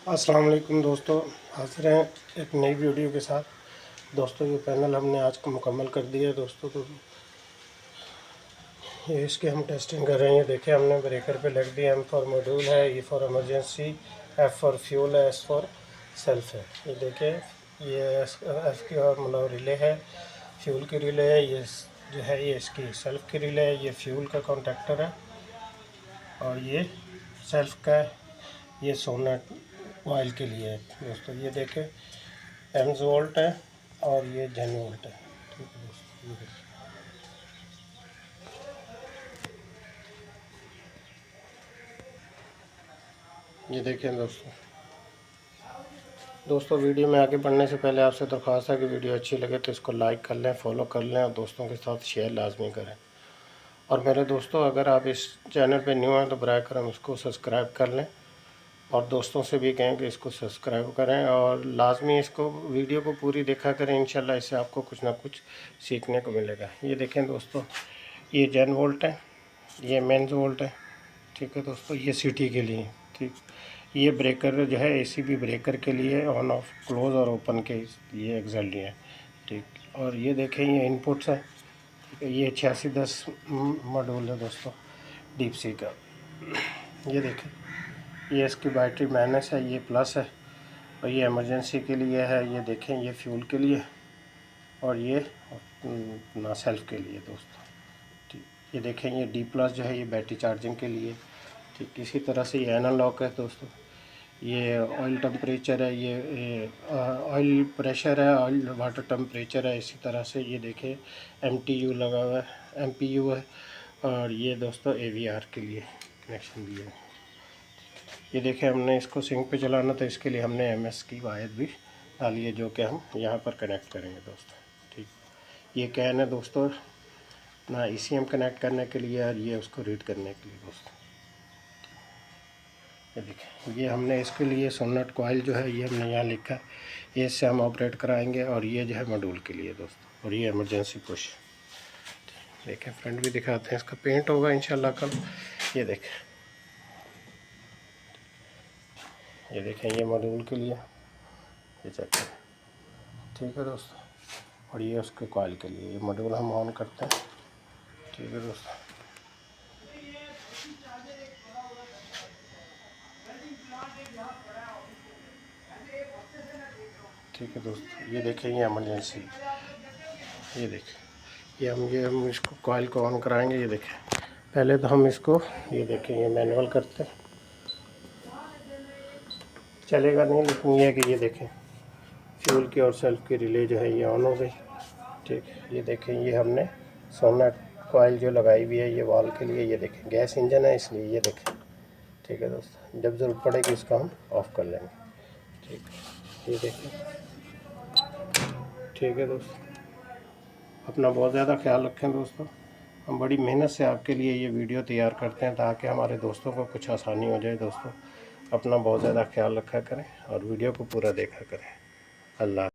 अस्सलाम वालेकुम दोस्तों, हाजिर हैं एक नई वीडियो के साथ। दोस्तों ये पैनल हमने आज को मुकम्मल कर दिया है दोस्तों। तो ये इसके हम टेस्टिंग कर रहे हैं। ये देखें हमने ब्रेकर पे लग दिया। एम फॉर मॉड्यूल है, E for emergency, F for fuel है, एस फॉर सेल्फ है। ये देखें ये एफ की मतलब रिले है, फ्यूल की रिले है। ये जो है ये इसकी सेल्फ की रिले है। ये फ्यूल का कॉन्टैक्टर है और ये सेल्फ का है। ये सोनेट ऑयल के लिए है दोस्तों। ये देखें एम्स वोल्ट है और ये 10 वोल्ट है। ठीक है दोस्तों, ये देखें दोस्तों वीडियो में आगे बढ़ने से पहले आपसे दरख्वास्त है कि वीडियो अच्छी लगे तो इसको लाइक कर लें, फॉलो कर लें और दोस्तों के साथ शेयर लाजमी करें। और मेरे दोस्तों अगर आप इस चैनल पे न्यू हैं तो बराए करम इसको सब्सक्राइब कर लें और दोस्तों से भी कहें कि इसको सब्सक्राइब करें और लाजमी इसको वीडियो को पूरी देखा करें। इंशाल्लाह इससे आपको कुछ ना कुछ सीखने को मिलेगा। ये देखें दोस्तों ये 10 वोल्ट है, ये मेंस वोल्ट है। ठीक है दोस्तों, ये सिटी के लिए। ठीक, ये ब्रेकर जो है एसीबी ब्रेकर के लिए ऑन ऑफ क्लोज़ और ओपन के लिए एग्जैक्टली है। ठीक, और ये देखें ये इनपुट्स है। ये 8610 मॉड्यूल है दोस्तों डीप सी का। ये देखें ये इसकी बैटरी माइनस है, ये प्लस है और ये इमरजेंसी के लिए है। ये देखें ये फ्यूल के लिए और ये ना सेल्फ के लिए दोस्तों। ठीक, ये देखें ये डी प्लस जो है ये बैटरी चार्जिंग के लिए। ठीक, इसी तरह से ये एनालॉग है दोस्तों। ये ऑयल टेम्परेचर है, ये ऑयल प्रेशर है, ऑयल वाटर टेम्परेचर है। इसी तरह से ये देखें एमटीयू लगा हुआ है, एमपीयू है और ये दोस्तों एवीआर के लिए कनेक्शन दिया है। ये देखें हमने इसको सिंक पे चलाना तो इसके लिए हमने एमएस की वायर भी डाली है जो कि हम यहाँ पर कनेक्ट करेंगे दोस्तों। ठीक, ये कैन है दोस्तों ना ईसीएम कनेक्ट करने के लिए और ये उसको रीड करने के लिए दोस्तों। ये देखें ये हमने इसके लिए सोनेट कॉइल जो है ये हमने यहाँ लिखा है, ये इससे हम ऑपरेट कराएंगे और ये जो है मॉड्यूल के लिए दोस्तों। और ये इमरजेंसी पुश। देखें फ्रंट भी दिखाते हैं, इसका पेंट होगा इंशाल्लाह कल। ये देखें ये देखें ये मॉड्यूल के लिए, ये चेक करें। ठीक है दोस्तों, और ये उसके कॉइल के लिए। ये मॉड्यूल हम ऑन करते हैं। ठीक है दोस्तों, ठीक है दोस्तों, ये देखें ये इमरजेंसी। ये देखें हम इसको कॉइल को ऑन कराएंगे। ये देखें पहले तो हम इसको ये देखें ये मैनुअल करते हैं, चलेगा नहीं लेकिन ये है कि ये देखें फ्यूल की और सेल्फ की रिले जो है ये ऑन हो गई। ठीक, ये देखें ये हमने सोनेट कॉइल जो लगाई हुई है ये वॉल के लिए। ये देखें गैस इंजन है इसलिए। ये देखें ठीक है दोस्तों, जब ज़रूरत पड़ेगी इसको हम ऑफ़ कर लेंगे। ठीक, ये देखें। ठीक है दोस्तों, अपना बहुत ज़्यादा ख्याल रखें दोस्तों। हम बड़ी मेहनत से आपके लिए ये वीडियो तैयार करते हैं ताकि हमारे दोस्तों को कुछ आसानी हो जाए दोस्तों। अपना बहुत ज़्यादा ख्याल रखा करें और वीडियो को पूरा देखा करें। अल्लाह।